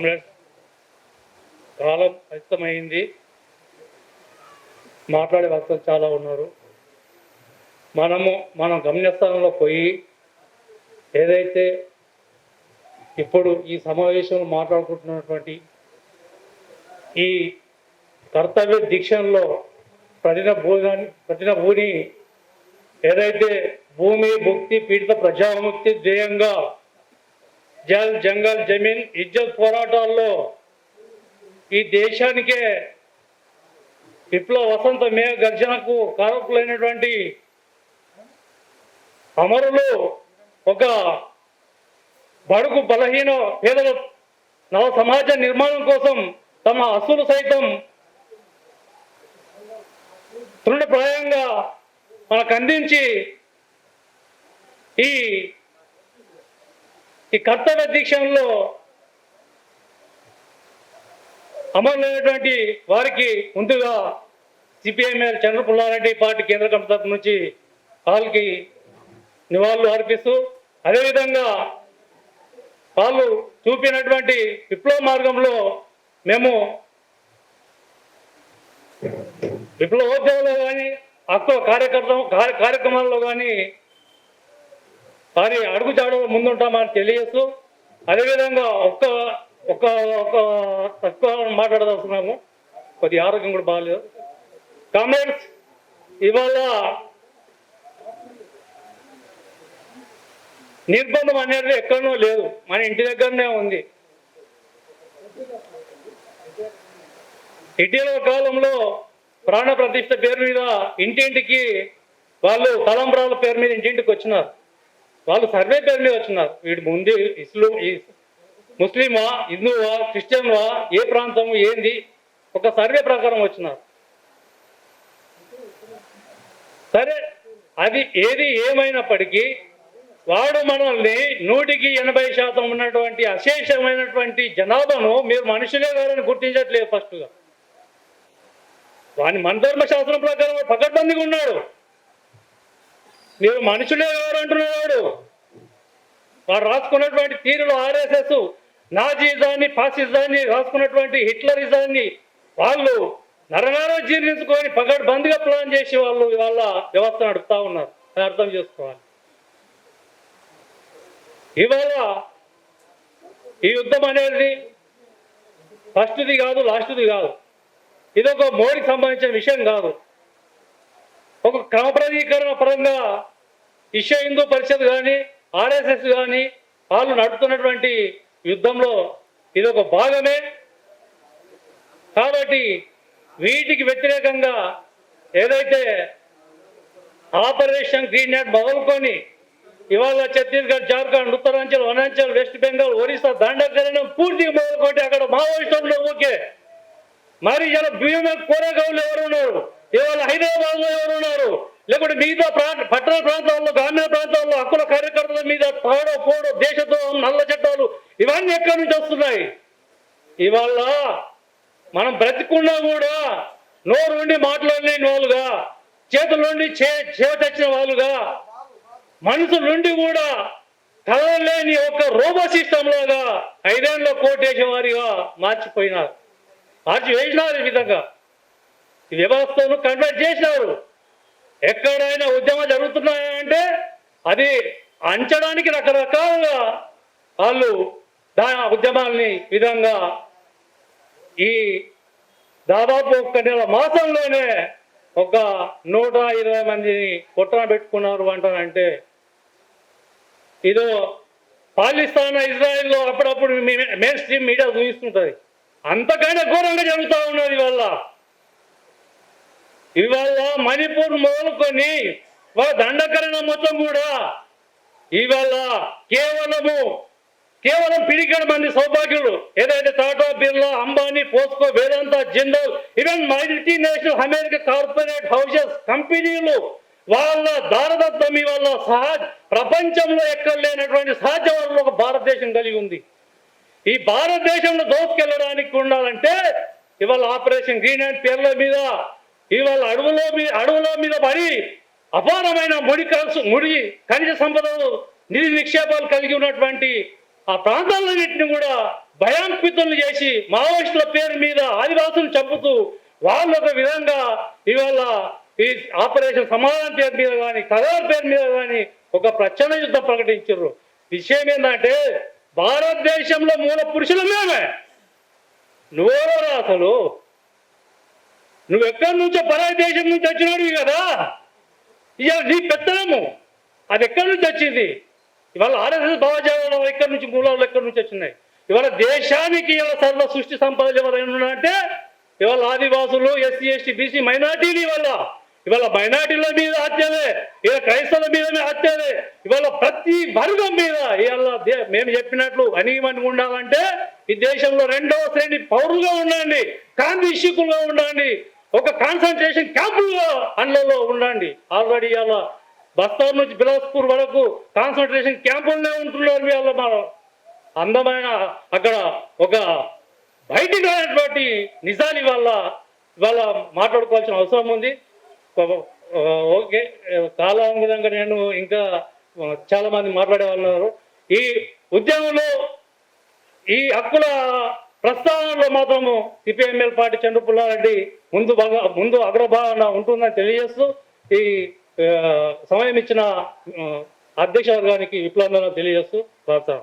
Comrades, కాలం అధికమైంది, మాట్లాడే భక్తులు చాలా ఉన్నారు. మనం గమ్యస్థానంలో పోయి ఏదైతే ఇప్పుడు ఈ సమావేశంలో మాట్లాడుకుంటున్నటువంటి ఈ కర్తవ్య దీక్షల్లో ప్రతిన భూని ఏదైతే భూమి భుక్తి పీడిత ప్రజాముక్తి ధ్యేయంగా జల్ జంగల్ జమీన్ ఇజ్జత్ పోరాటాల్లో ఈ దేశానికే విప్లవ వసంత మేఘ గర్జనకు కారకులైనటువంటి అమరులు, ఒక బడుగు బలహీన పేదల నవ సమాజ నిర్మాణం కోసం తమ అసలు సైతం తృణప్రాయంగా మనకు అందించి ఈ కర్తవ్య దీక్షలో అమరులైనటువంటి వారికి ముందుగా సిపిఐఎంఎల్ చంద్రపుల్లారెడ్డి పార్టీ కేంద్ర కమిటీ తరఫు నుంచి వాళ్ళకి నివాళులు అర్పిస్తూ, అదేవిధంగా వాళ్ళు చూపినటువంటి విప్లవ మార్గంలో మేము విప్లవోద్యమంలో కానీ హక్కుల కార్యక్రమాల్లో కానీ వారి అడుగుజాడలో ముందుంటామని తెలియజేస్తూ, అదేవిధంగా తక్కువ మాట్లాడదలుచున్నాము, కొద్ది ఆరోగ్యం కూడా బాగాలేదు. కామ్రేడ్స్, ఇవాళ నిర్బంధం అనేది ఎక్కడనో లేదు, మన ఇంటి దగ్గరనే ఉంది. ఇటీవల కాలంలో ప్రాణ ప్రతిష్ఠ పేరు మీద ఇంటింటికి వాళ్ళు తలంబ్రాల పేరు మీద ఇంటింటికి వచ్చినారు. వాళ్ళు సర్వే పేరు మీద వచ్చినారు. వీడు ముందు ముస్లిమా, హిందువా, క్రిస్టియన్వా, ఏ ప్రాంతం ఏంది, ఒక సర్వే ప్రకారం వచ్చినారు. సరే, అది ఏది ఏమైనప్పటికీ వాడు మనల్ని 100% ఉన్నటువంటి అశేషమైనటువంటి జనాభాను మీరు మనుషులే కాదని గుర్తించట్లేదు. ఫస్ట్గా వాని మన ధర్మశాస్త్రం ప్రకారం పకడ్బందీగా ఉన్నాడు. మీరు మనుషులే కావాలంటున్నాడు. వాడు రాసుకున్నటువంటి తీరులో ఆర్ఎస్ఎస్ నాజీజాన్ని, ఫాసిజాన్ని రాసుకున్నటువంటి హిట్లరిజాన్ని వాళ్ళు నరనారో జీర్ణించుకొని పకడ్బందీగా ప్లాన్ చేసి వాళ్ళు వాళ్ళ వ్యవస్థ నడుపుతా ఉన్నారు. అని అర్థం చేసుకోవాలి. ఇవాళ ఈ యుద్ధం అనేది ఫస్ట్ది కాదు, లాస్ట్ది కాదు. ఇది ఒక మోడీకి సంబంధించిన విషయం కాదు. ఒక క్రమప్రదీకరణ పరంగా విశ్వ హిందూ పరిషత్ కానీ, ఆర్ఎస్ఎస్ కానీ వాళ్ళు నడుపుతున్నటువంటి యుద్ధంలో ఇది ఒక భాగమే. కాబట్టి వీటికి వ్యతిరేకంగా ఏదైతే ఆపరేషన్ గ్రీన్ నెట్ మొదలుకొని ఇవాళ ఛత్తీస్గఢ్, జార్ఖండ్, ఉత్తరాంచల్, వనాంచల్, వెస్ట్ బెంగాల్, ఒరిస్సా దండకరణం పూర్తిగా మొదలుకొట్టి అక్కడ మావోయిస్టులు ఓకే, మరి ఇలా భీమ కోరేగావులు ఎవరున్నారు, ఇవాళ హైదరాబాద్లో ఎవరున్నారు, లేకుంటే మిగతా పట్టణ ప్రాంతాల్లో, గ్రామీణ ప్రాంతాల్లో హక్కుల కార్యకర్తల మీద తాడో పోడో దేశద్రోహం, నల్ల చట్టాలు ఇవన్నీ ఎక్కడి నుంచి వస్తున్నాయి? ఇవాళ మనం బ్రతికున్నా కూడా నోరు నుండి మాట్లాడలేని వాళ్ళుగా, చేతుల నుండి చేపట్టిన వాళ్ళుగా, మనసు నుండి కూడా కదలలేని ఒక రోబో సిస్టమ్ లాగా 5 ఏళ్ళలో కోటేసిన వారిగా మార్చి వేసినారు. ఈ విధంగా ఈ వ్యవస్థను కన్వర్ట్ చేసినారు. ఎక్కడైనా ఉద్యమాలు జరుగుతున్నాయంటే అది అంచడానికి రకరకాలుగా వాళ్ళు ఉద్యమాల్ని విధంగా ఈ దాదాపు 1 నెల మాసంలోనే ఒక 120 మందిని కొట్టన పెట్టుకున్నారు అంటారంటే ఇదో పాకిస్తాన్, ఇజ్రాయెల్లో అప్పుడప్పుడు మెయిన్ స్ట్రీమ్ మీడియా చూపిస్తుంటుంది. అంతకైనా ఘోరంగా జరుగుతూ ఉన్నది. ఇవాళ మణిపూర్ మొదలుకొని వాళ్ళ దండకరణ మొత్తం కూడా ఇవాళ కేవలం పిడికడ మంది సౌభాగ్యులు, ఏదైతే Tata, Birla, Ambani, POSCO, Vedanta, Jindal, even multinational America corporate houses కంపెనీలు వాళ్ళ దారదత్వం ఇవాళ ప్రపంచంలో ఎక్కడ లేనటువంటి సహజ వనరులు ఒక భారతదేశం కలిగి ఉంది. ఈ భారతదేశంలో దోసుకెళ్ళడానికి ఉండాలంటే ఇవాళ ఆపరేషన్ గ్రీన్ హ్యాండ్ పేర్ల మీద ఇవాళ అడవుల మీద పడి అపారమైన ముడి ఖనిజ సంపదలు, నిధి నిక్షేపాలు కలిగి ఉన్నటువంటి ఆ ప్రాంతాలన్నింటినీ కూడా భయాంపితులు చేసి మావోయిస్టుల పేరు మీద ఆదివాసులను చంపుతూ వాళ్ళు ఒక విధంగా ఇవాళ ఈ ఆపరేషన్ సమాధానం పేరు మీద కానీ కరార్ పేరు మీద కానీ ఒక ప్రచండ యుద్ధం ప్రకటించారు. విషయం ఏంటంటే భారతదేశంలో మూల పురుషులు మేమే. నువ్వెవరా అసలు? నువ్వెక్కడి నుంచో పరాయి దేశం నుంచి వచ్చినాడు కదా. ఇవాళ నీ పెత్తనము అది ఎక్కడి నుంచి వచ్చింది? ఇవాళ ఆర్ఎస్ఎస్ భావజాలం ఎక్కడి నుంచి, మూలాలు ఎక్కడి నుంచి వచ్చినాయి? ఇవాళ దేశానికి ఇవాళ సర్వ సృష్టి సంపద ఎవరైనా అంటే ఇవాళ ఆదివాసులు, ఎస్సీ, ఎస్టీ, బీసీ మైనార్టీలు. ఇవాళ మైనార్టీల మీద హత్యలే, ఇవాళ క్రైస్తవుల మీద హత్యలే, ఇవాళ ప్రతి వర్గం మీద ఇవాళ మేము చెప్పినట్లు అణిగిమణిగి ఉండాలంటే ఈ దేశంలో 2వ శ్రేణి పౌరులుగా ఉండండి, కాంతిశీకులుగా ఉండండి, ఒక కాన్సన్ట్రేషన్ క్యాంపులుగా అందులో ఉండండి. ఆల్రెడీ ఇవాళ బస్తార్ నుంచి బిలాస్పూర్ వరకు కాన్సన్ట్రేషన్ క్యాంపులనే ఉంటున్నారు. ఇవాళ మన అందమైన అక్కడ ఒక బయటికి రానటువంటి నిజాలు ఇవాళ మాట్లాడుకోవాల్సిన అవసరం ఉంది. ఓకే, కాలానుగుణంగా నేను ఇంకా చాలా మంది మాట్లాడే వాళ్ళు ఉన్నారు. ఈ ఉద్యమంలో ఈ హక్కుల ప్రస్తావనలో మాత్రము సిపిఎంఎల్ పార్టీ చంద్ర పుల్లారెడ్డి ముందు అగ్రభావన ఉంటుందని తెలియజేస్తూ ఈ సమయం ఇచ్చిన అధ్యక్ష వర్గానికి విప్లవంగా తెలియజేస్తూ ప్రార్థన.